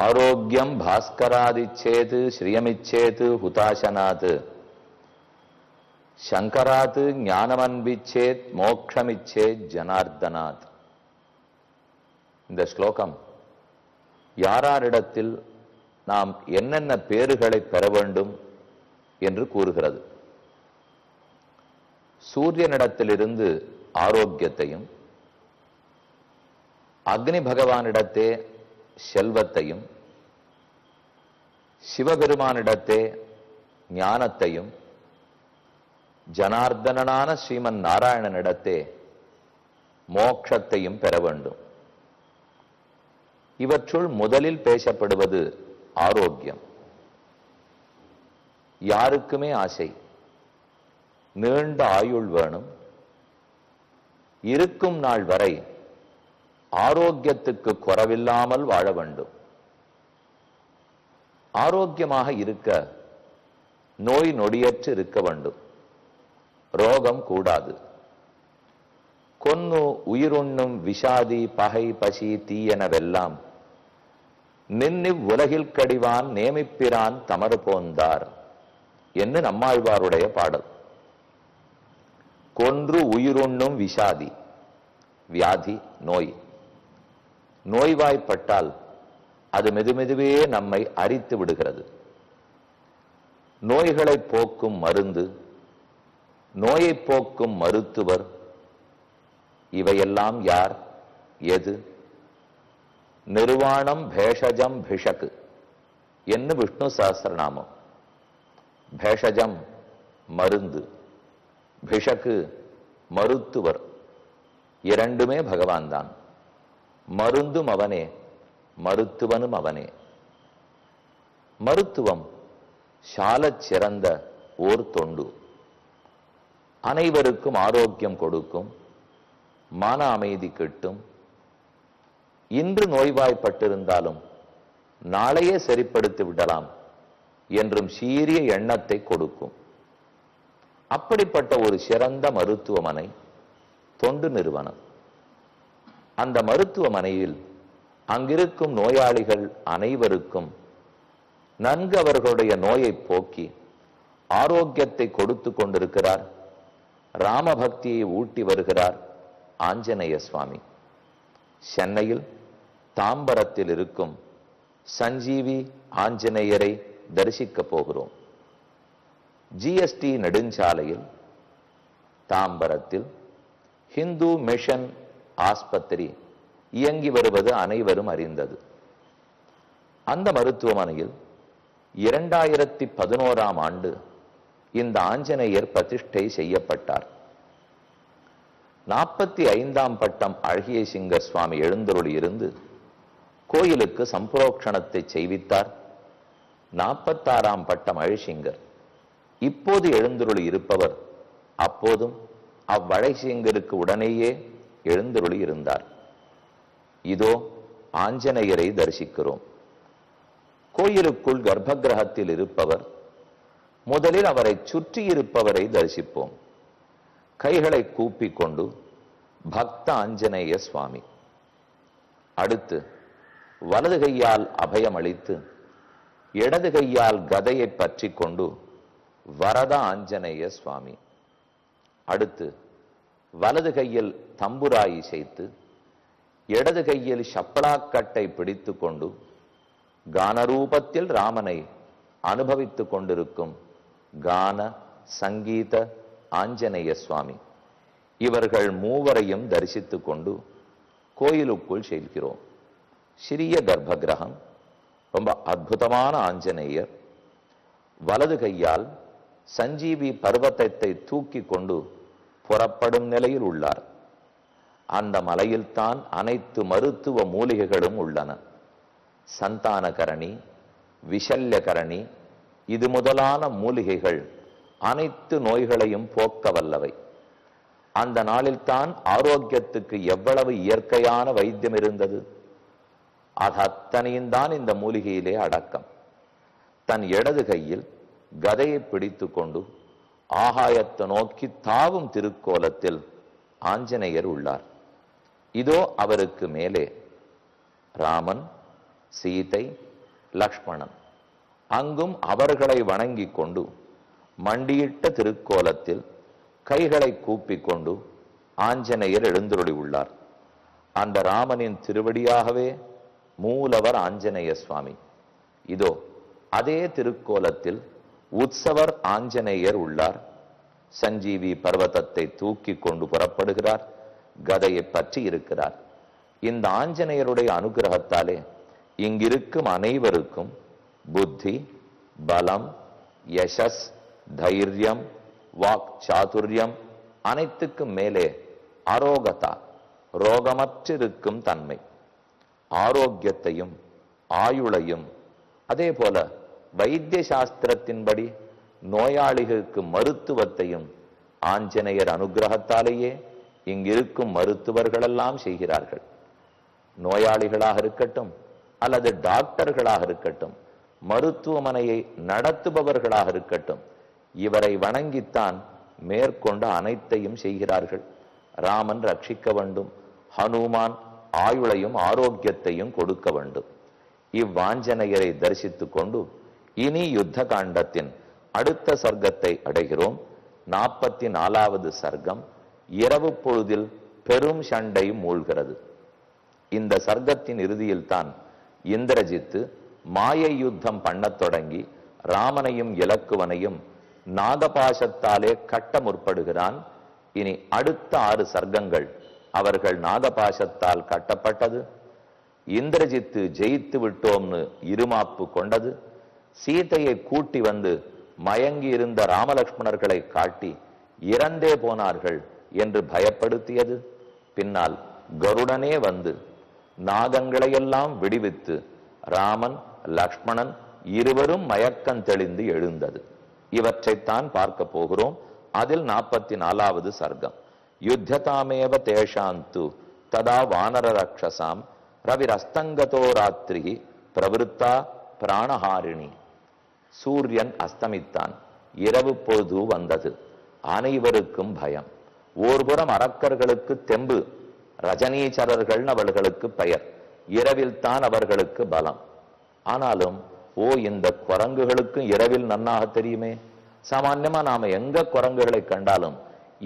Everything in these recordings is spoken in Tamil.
ஆரோக்கியம் பாஸ்கராதிச்சேது ஸ்ரீயமிச்சேது ஹுதாசனாத் சங்கராத் ஞானமன்பிச்சேத் மோக்ஷமிச்சேத் ஜனார்தனாத். இந்த ஸ்லோகம் யாராரிடத்தில் நாம் என்னென்ன பேறுகளை பெற வேண்டும் என்று கூறுகிறது. சூரியனிடத்திலிருந்து ஆரோக்கியத்தையும், அக்னி பகவானிடத்தே செல்வத்தையும், சிவபெருமானிடத்தே ஞானத்தையும், ஜனார்தனனான ஸ்ரீமன் நாராயணனிடத்தே மோட்சத்தையும் பெற வேண்டும். இவற்றுள் முதலில் பேசப்படுவது ஆரோக்கியம். யாருக்குமே ஆசை, நீண்ட ஆயுள் வேணும், இருக்கும் நாள் வரை ஆரோக்கியத்துக்கு குறைவில்லாமல் வாழ வேண்டும். ஆரோக்கியமாக இருக்க நோய் நொடியற்று இருக்க வேண்டும். ரோகம் கூடாது. கொன்னு உயிருண்ணும் விஷாதி பகை பசி தீயனவெல்லாம் நின்னிவ் உலகில் கடிவான் நேமிப்பிரான் தமறு போந்தார் என்று நம்மாழ்வாருடைய பாடல். கொன்று உயிருண்ணும் விஷாதி, வியாதி நோய். நோய்வாய்ப்பட்டால் அது மெதுமெதுவே நம்மை அரித்து விடுகிறது. நோய்களை போக்கும் மருந்து, நோயை போக்கும் மருத்துவர், இவையெல்லாம் யார், எது? நிர்வாணம் பேஷஜம் பிஷக்கு என்று விஷ்ணு சஹஸ்ரநாமம். பேஷஜம் மருந்து, பிஷக்கு மருத்துவர். இரண்டுமே பகவான் தான். மருந்தும் அவனே, மருத்துவனும் அவனே. மருத்துவம் சாலச் சிறந்த ஓர் தொண்டு. அனைவருக்கும் ஆரோக்கியம் கொடுக்கும், மன அமைதி கிட்டும். இன்று நோய்வாய்ப்பட்டிருந்தாலும் நாளையே சரிப்படுத்தி விடலாம் என்றும் சீரிய எண்ணத்தை கொடுக்கும். அப்படிப்பட்ட ஒரு சிறந்த மருத்துவமனை தொண்டு நிறுவனம். அந்த மருத்துவமனையில் அங்கிருக்கும் நோயாளிகள் அனைவருக்கும் நன்கு அவர்களுடைய நோயை போக்கி ஆரோக்கியத்தை கொடுத்து கொண்டிருக்கிறார், ராமபக்தியை ஊட்டி வருகிறார் ஆஞ்சநேய சுவாமி. சென்னையில் தாம்பரத்தில் இருக்கும் சஞ்சீவி ஆஞ்சநேயரை தரிசிக்க போகிறோம். ஜிஎஸ்டி நெடுஞ்சாலையில் தாம்பரத்தில் ஹிந்து மிஷன் ஆஸ்பத்திரி இயங்கி வருவது அனைவரும் அறிந்தது. அந்த மருத்துவமனையில் 2011ஆம் ஆண்டு இந்த ஆஞ்சநேயர் பிரதிஷ்டை செய்யப்பட்டார். 45ஆம் பட்டம் அழகிய சிங்கர் சுவாமி எழுந்தருளி இருந்து கோயிலுக்கு சம்புரோக்ஷணத்தை செய்வித்தார். 46ஆம் பட்டம் அழிசிங்கர் இப்போது எழுந்தருளி இருப்பவர் அப்போதும் அவ்வழைசிங்கருக்கு உடனேயே எழுந்தருளி இருந்தார். இதோ ஆஞ்சநேயரை தரிசிக்கிறோம். கோயிலுக்குள் கர்ப்ப கிரகத்தில் இருப்பவர். முதலில் அவரை சுற்றி இருப்பவரை தரிசிப்போம். கைகளை கூப்பி கொண்டு பக்த ஆஞ்சநேய சுவாமி. அடுத்து வலது கையால் அபயம் அளித்து இடது கையால் கதையை பற்றி கொண்டு வரத ஆஞ்சநேய சுவாமி. அடுத்து வலது கையில் தம்புராய் இசைத்து இடது கையில் சப்பலாக்கட்டை பிடித்து கொண்டு கானரூபத்தில் ராமனை அனுபவித்துக் கொண்டிருக்கும் கான சங்கீத ஆஞ்சநேய சுவாமி. இவர்கள் மூவரையும் தரிசித்துக் கொண்டு கோயிலுக்குள் செல்கிறோம். சிறிய கர்ப்ப கிரகம், ரொம்ப அற்புதமான ஆஞ்சநேயர். வலது கையால் சஞ்சீவி பர்வதத்தை தூக்கி கொண்டு புறப்படும் நிலையில் உள்ளார். அந்த மலையில்தான் அனைத்து மருத்துவ மூலிகைகளும் உள்ளன. சந்தானகரணி, விஷல்யகரணி, இது முதலான மூலிகைகள் அனைத்து நோய்களையும் போக்க வல்லவை. அந்த நாளில்தான் ஆரோக்கியத்துக்கு எவ்வளவு இயற்கையான வைத்தியம் இருந்தது. அது அத்தனையும் தான் இந்த மூலிகையிலே அடக்கம். தன் இடது கையில் கதையை பிடித்து கொண்டு ஆகாயத்தை நோக்கி தாவும் திருக்கோலத்தில் ஆஞ்சநேயர் உள்ளார். இதோ அவருக்கு மேலே ராமன், சீதை, லக்ஷ்மணன். அங்கும் அவர்களை வணங்கி கொண்டு மண்டியிட்ட திருக்கோலத்தில் கைகளை கூப்பிக் கொண்டு ஆஞ்சநேயர் எழுந்தருளி உள்ளார். அந்த ராமனின் திருவடியாகவே மூலவர் ஆஞ்சநேய சுவாமி. இதோ அதே திருக்கோலத்தில் உற்சவர் ஆஞ்சநேயர் உள்ளார். சஞ்சீவி பர்வதத்தை தூக்கி கொண்டு புறப்படுகிறார். கதையை பற்றி இருக்கிறார். இந்த ஆஞ்சநேயருடைய அனுகிரகத்தாலே இங்கிருக்கும் அனைவருக்கும் புத்தி, பலம், யசஸ், தைரியம், வாக் சாதுரியம், அனைத்துக்கும் மேலே ஆரோகதா, ரோகமற்றிருக்கும் தன்மை, ஆரோக்கியத்தையும் ஆயுளையும், அதே போல வைத்திய சாஸ்திரத்தின்படி நோயாளிகளுக்கு மருத்துவத்தையும் ஆஞ்சநேயர் அனுகிரகத்தாலேயே இங்கிருக்கும் மருத்துவர்களெல்லாம் செய்கிறார்கள். நோயாளிகளாக இருக்கட்டும் அல்லது டாக்டர்களாக இருக்கட்டும், மருத்துவமனையை நடத்துபவர்களாக இருக்கட்டும், இவரை வணங்கித்தான் மேற்கொண்டு அனைத்தையும் செய்கிறார்கள். ராமன் ரட்சிக்க வேண்டும், ஹனுமான் ஆயுளையும் ஆரோக்கியத்தையும் கொடுக்க வேண்டும். இவ்வாஞ்சநேயரை தரிசித்துக் கொண்டு இனி யுத்த காண்டத்தின் அடுத்த சர்க்கத்தை அடைகிறோம். 44வது சர்க்கம். இரவு பொழுதில் பெரும் சண்டை மூழ்கிறது. இந்த சர்க்கத்தின் இறுதியில் தான் இந்திரஜித்து மாயை யுத்தம் பண்ணத் தொடங்கி ராமனையும் இலக்குவனையும் நாகபாசத்தாலே கட்ட முற்படுகிறான். இனி அடுத்த 6 சர்க்கங்கள் அவர்கள் நாகபாசத்தால் கட்டப்பட்டது. இந்திரஜித்து ஜெயித்து விட்டோம்னு இருமாப்பு கொண்டது. சீதையை கூட்டி வந்து மயங்கி இருந்த ராமலக்ஷ்மணர்களை காட்டி இறந்தே போனார்கள் என்று பயப்படுத்தியது. பின்னால் கருடனே வந்து நாகங்களையெல்லாம் விடுவித்து ராமன் லக்ஷ்மணன் இருவரும் மயக்கம் தெளிந்து எழுந்தது. இவற்றைத்தான் பார்க்க போகிறோம். அதில் 44வது சர்க்கம். யுத்ததாமேவ தேஷாந்து ததா வானர ரக்ஷசாம் ரவிரஸ்தங்கதோ ராத்திரி பிரவருத்தா பிராணஹாரிணி. சூரியன் அஸ்தமித்தான். இரவு பொழுது வந்தது. அனைவருக்கும் பயம். ஓர்புறம் அரக்கர்களுக்கு தெம்பு, ரஜனீச்சரர்கள் அவர்களுக்கு பெயர். இரவில் தான் அவர்களுக்கு பலம். ஆனாலும் இந்த குரங்குகளுக்கும் இரவில் நன்னாக தெரியுமே. சாமான்யமா நாம எங்க குரங்குகளை கண்டாலும்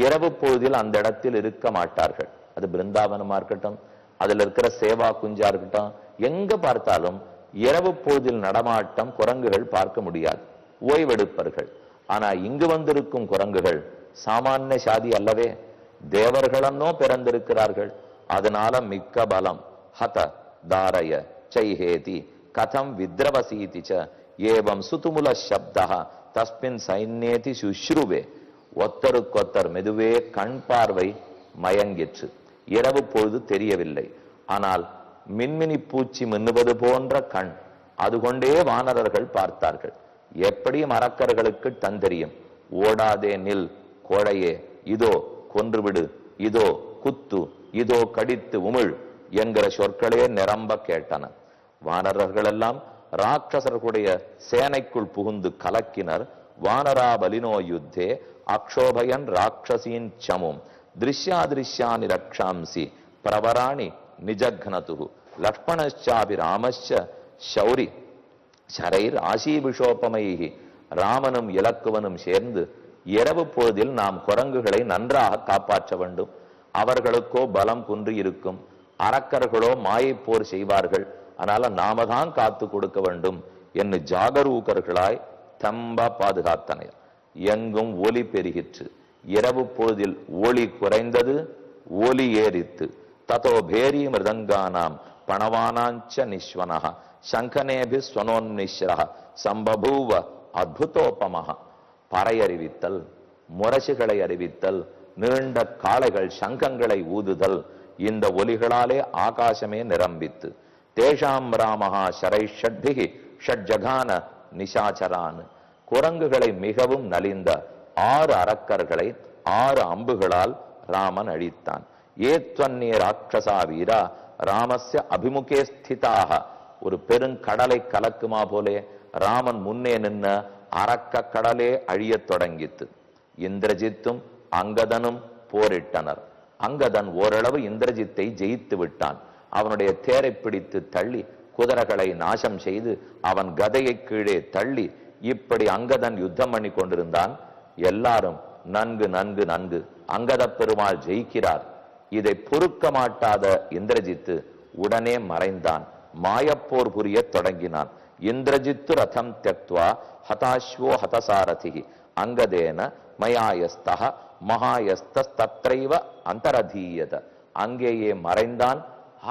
இரவு பொழுதில் அந்த இடத்தில் இருக்க மாட்டார்கள். அது பிருந்தாவனமா இருக்கட்டும், அதுல இருக்கிற சேவா குஞ்சா இருக்கட்டும், எங்க பார்த்தாலும் இரவு பொழுதில் நடமாட்டம் குரங்குகள் பார்க்க முடியாது, ஓய்வெடுப்பர்கள். ஆனா இங்கு வந்திருக்கும் குரங்குகள் சாமானிய சாதி அல்லவே, தேவர்களன்னோ பிறந்திருக்கிறார்கள். அதனால மிக்க பலம். ஹத தாரய சைஹேதி கதம் வித்ரவசீதி ச ஏவம் சுதுமுல சப்தா தஸ்மின் சைன்யேதி சுஷ்ருவே. ஒத்தருக்கொத்தர் மெதுவே கண் பார்வை மயங்கிற்று. இரவு பொழுது தெரியவில்லை. ஆனால் மின்மினி பூச்சி மின்னுவது போன்ற கண், அது கொண்டே வானரர்கள் பார்த்தார்கள். எப்படியும் அரக்கர்களுக்கு தந்தெரியும். ஓடாதே நில் கோழையே, இதோ கொன்றுவிடு, இதோ குத்து, இதோ கடித்து உமிழ் என்கிற சொற்களே நிரம்ப கேட்டன. வானரர்கள் எல்லாம் ராட்சசர்களுடைய சேனைக்குள் புகுந்து கலக்கினர். வானரா பலினோ யுத்தே அக்ஷோபயன் ராட்சசீன் சமும் திருஷ்யாதிருஷ்யானி ரக்ஷாம்சி பிரவராணி நிஜக்னது லக்ஷ்மணச்சாபி ராமச்ச சௌரி சரைர் ஆசீபிஷோபமைகி. ராமனும் இலக்குவனும் சேர்ந்து இரவு பொழுதில் நாம் குரங்குகளை நன்றாக காப்பாற்ற வேண்டும். அவர்களுக்கோ பலம் குன்றி இருக்கும், அரக்கர்களோ மாயை போர் செய்வார்கள். அதனால நாம தான் காத்து கொடுக்க வேண்டும் என்று ஜாகரூகர்களாய் தம்ப பாதுகாத்தனர். எங்கும் ஒலி பெருகிற்று. இரவு பொழுதில் ஒளி குறைந்தது, ஒலி ஏறித்து. ததோ பேரி மிருதங்கானாம் பணவானாஞ்ச நிஸ்வனஹ சங்கனேபி ஸ்வனோன்னிஸ்ரஹ சம்பபூவ அத்புதோபமஹ. பறையறிவித்தல், முரசுகளை அறிவித்தல், நீண்ட காளைகள் சங்கங்களை ஊதுதல், இந்த ஒலிகளாலே ஆகாசமே நிரம்பித்து. தேஷாம் ராமஹா ஷரை ஷட்பிகி ஷட்ஜகான நிஷாச்சரான். குரங்குகளை மிகவும் நலிந்த 6 அரக்கர்களை 6 அம்புகளால் ராமன் அழித்தான். ஏத்வன்னிய ராட்சசா வீரா ராமஸ்ய அபிமுகே ஸ்திதாக. ஒரு பெருங்கடலை கலக்குமா போலே ராமன் முன்னே நின்ன அரக்க கடலே அழியத் தொடங்கித்து. இந்திரஜித்தும் அங்கதனும் போரிட்டனர். அங்கதன் ஓரளவு இந்திரஜித்தை ஜெயித்து விட்டான். அவனுடைய தேரை பிடித்து தள்ளி குதிரைகளை நாசம் செய்து அவன் கதையை கீழே தள்ளி இப்படி அங்கதன் யுத்தம் பண்ணி கொண்டிருந்தான். எல்லாரும் நன்கு நன்கு நன்கு அங்கத பெருமாள் ஜெயிக்கிறார், இதை பொறுக்க மாட்டாத இந்திரஜித்து உடனே மறைந்தான். மாயப்போர் புரிய தொடங்கினான். இந்திரஜித்து ரதம் தியக்த்வா ஹதாஸ்வோ ஹதசாரதி அங்கதேன மயாயஸ்தஹ மகாயஸ்தத்ரைவ அந்தரதீயத. அங்கேயே மறைந்தான்.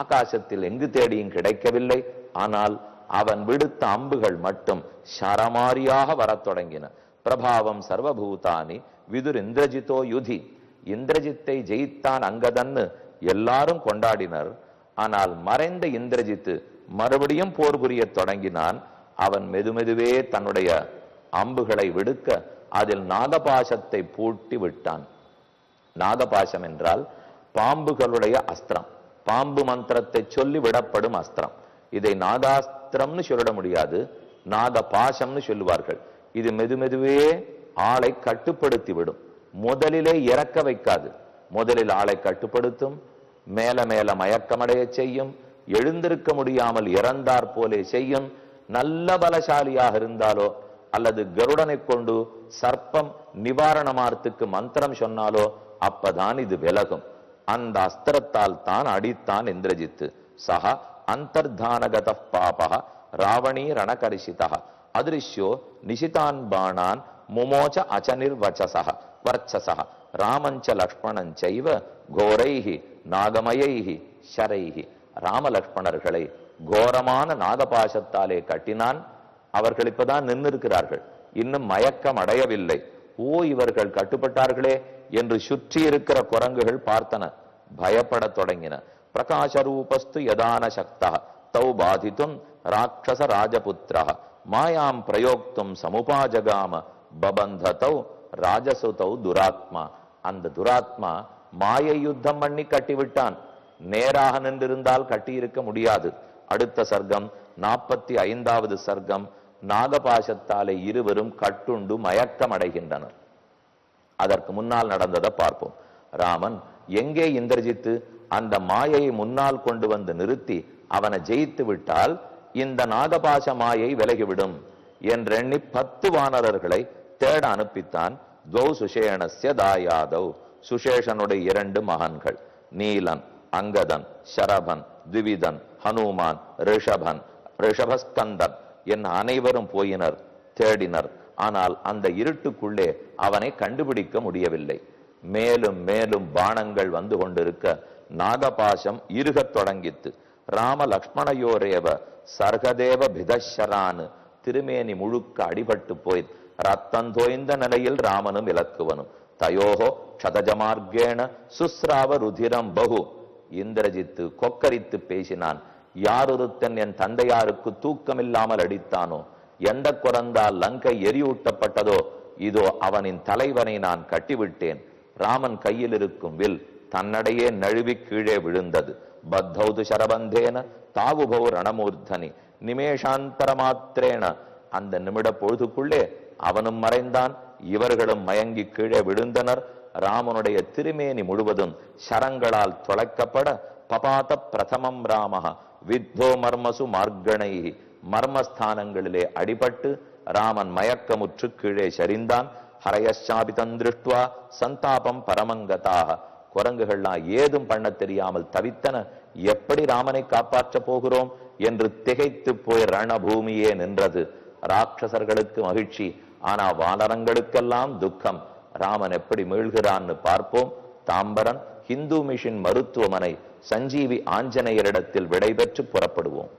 ஆகாசத்தில் எங்கு தேடியும் கிடைக்கவில்லை. ஆனால் அவன் விடுத்த அம்புகள் மட்டும் சரமாரியாக வரத் தொடங்கின. பிரபாவம் சர்வபூதானி விதுர் இந்திரஜித்தோ யுதி. இந்திரஜித்தை ஜெயித்தான் அங்கதன்னு எல்லாரும் கொண்டாடினர். ஆனால் மறைந்த இந்திரஜித்து மறுபடியும் போர் புரிய தொடங்கினான். அவன் மெதுமெதுவே தன்னுடைய அம்புகளை விடுக்க அதில் நாகபாசத்தை பூட்டி விட்டான். நாகபாசம் என்றால் பாம்புகளுடைய அஸ்திரம், பாம்பு மந்திரத்தை சொல்லி விடப்படும் அஸ்திரம். இதை நாகாஸ்திரம்னு சொல்லிட முடியாது, நாகபாசம்னு சொல்லுவார்கள். இது மெதுமெதுவே ஆளை கட்டுப்படுத்தி விடும். முதலிலே இறக்க வைக்காது, முதலில் ஆளை கட்டுப்படுத்தும், மேல மேல மயக்கமடைய செய்யும், எழுந்திருக்க முடியாமல் இறந்தார் போலே செய்யும். நல்ல பலசாலியாக இருந்தாலோ அல்லது கருடனை கொண்டு சர்ப்பம் நிவாரணமார்த்துக்கு மந்திரம் சொன்னாலோ அப்பதான் இது விலகும். அந்த அஸ்திரத்தால் தான் அடித்தான் இந்திரஜித்து. சஹ அந்தர்தானகத பாப ராவணீ ரணகரிஷிதா அதிருஷ்யோ நிசிதான் பாணான் முமோச்ச அச்சனிர்வச்சச வர்ச்சச ராமஞ்ச லக்ஷ்மணஞ்சைவ கோரைஹி நாகமயைஹி ஷரைஹி. ராமலக்ஷ்மணர்களை கோரமான நாகபாசத்தாலே கட்டினான். அவர்கள் இப்பதான் நின்று இருக்கிறார்கள், இன்னும் மயக்கம் அடையவில்லை. ஓ, இவர்கள் கட்டுப்பட்டார்களே என்று சுற்றி இருக்கிற குரங்குகள் பார்த்தன, பயப்பட தொடங்கின. பிரகாசரூபஸ்து யதான சக்தா தௌ பாதித்தும் ராட்சச ராஜபுத்திரா மாயாம் பிரயோக்தும் சமுபாஜகாம பபந்ததௌ ராஜசுதௌ துராத்மா. அந்த துராத்மா மாயை யுத்தம் பண்ணி கட்டிவிட்டான். நேராக நின்றிருந்தால் கட்டி இருக்க முடியாது. அடுத்த சர்க்கம் 45வது சர்க்கம். நாகபாசத்தாலே இருவரும் கட்டுண்டு மயக்கம் அடைகின்றனர். அதற்கு முன்னால் நடந்ததை பார்ப்போம். ராமன் எங்கே இந்திரஜித்து அந்த மாயையை முன்னால் கொண்டு வந்து நிறுத்தி அவனை ஜெயித்து விட்டால் இந்த நாகபாச மாயை விலகிவிடும் என்றெண்ணி 10 வானரர்களை தேட அனுப்பித்தான். துவௌ சுஷேணஸ்ய தாயாதௌ. சுஷேஷனுடைய 2 மகன்கள் நீலன், அங்கதன், ஷரபன், திவிதன், ஹனுமான், ரிஷபஸ்கந்தன் என் அனைவரும் போயினர், தேடினர். ஆனால் அந்த இருட்டுக்குள்ளே அவனை கண்டுபிடிக்க முடியவில்லை. மேலும் மேலும் பாணங்கள் வந்து கொண்டிருக்க நாகபாசம் இருகத் தொடங்கித்து. ராம லக்ஷ்மணையோரேவ சர்கதேவ பிதஷரான். திருமேனி முழுக்க அடிபட்டு போய் ரத்தந்தோய்ந்த நிலையில் ராமனும் இலக்குவனும். தயோகோ க்ஷதஜமார்கேண சுஸ்ராவ ருதிரம் பகு. இந்திரஜித்து கொக்கரித்து பேசினான். யாரொருத்தன் என் தந்தையாருக்கு தூக்கமில்லாமல் அடித்தானோ, எந்த குறந்தால் லங்கை எரியூட்டப்பட்டதோ, இதோ அவனின் தலைவனை நான் கட்டிவிட்டேன். ராமன் கையில் இருக்கும் வில் தன்னடையே நழுவி கீழே விழுந்தது. பத்தௌது சரபந்தேன தாவுபௌ ரணமூர்த்தனி நிமேஷாந்தர மாத்திரேன. அந்த நிமிட பொழுதுக்குள்ளே அவனும் மறைந்தான், இவர்களும் மயங்கி கீழே விழுந்தனர். ராமனுடைய திருமேனி முழுவதும் சரங்களால் தொலைக்கப்பட பபாத பிரதமம் ராமஹ வித்தோ மர்மசு மார்கணை. மர்மஸ்தானங்களிலே அடிபட்டு ராமன் மயக்கமுற்று கீழே சரிந்தான். ஹரயஷாபிதம் திருஷ்டுவா சந்தாபம் பரமங்கதாக. குரங்குகள்லாம் ஏதும் பண்ண தெரியாமல் தவித்தன. எப்படி ராமனை காப்பாற்ற போகிறோம் என்று திகைத்து போய் ரணபூமியே நின்றது. ராட்சசர்களுக்கு மகிழ்ச்சி, ஆனா வானரங்களுக்கெல்லாம் துக்கம். ராமன் எப்படி மீள்கிறான்னு பார்ப்போம். தாம்பரன் ஹிந்து மிஷன் மருத்துவமனை சஞ்சீவி ஆஞ்சநேயரிடத்தில் விடைபெற்று புறப்படுவோம்.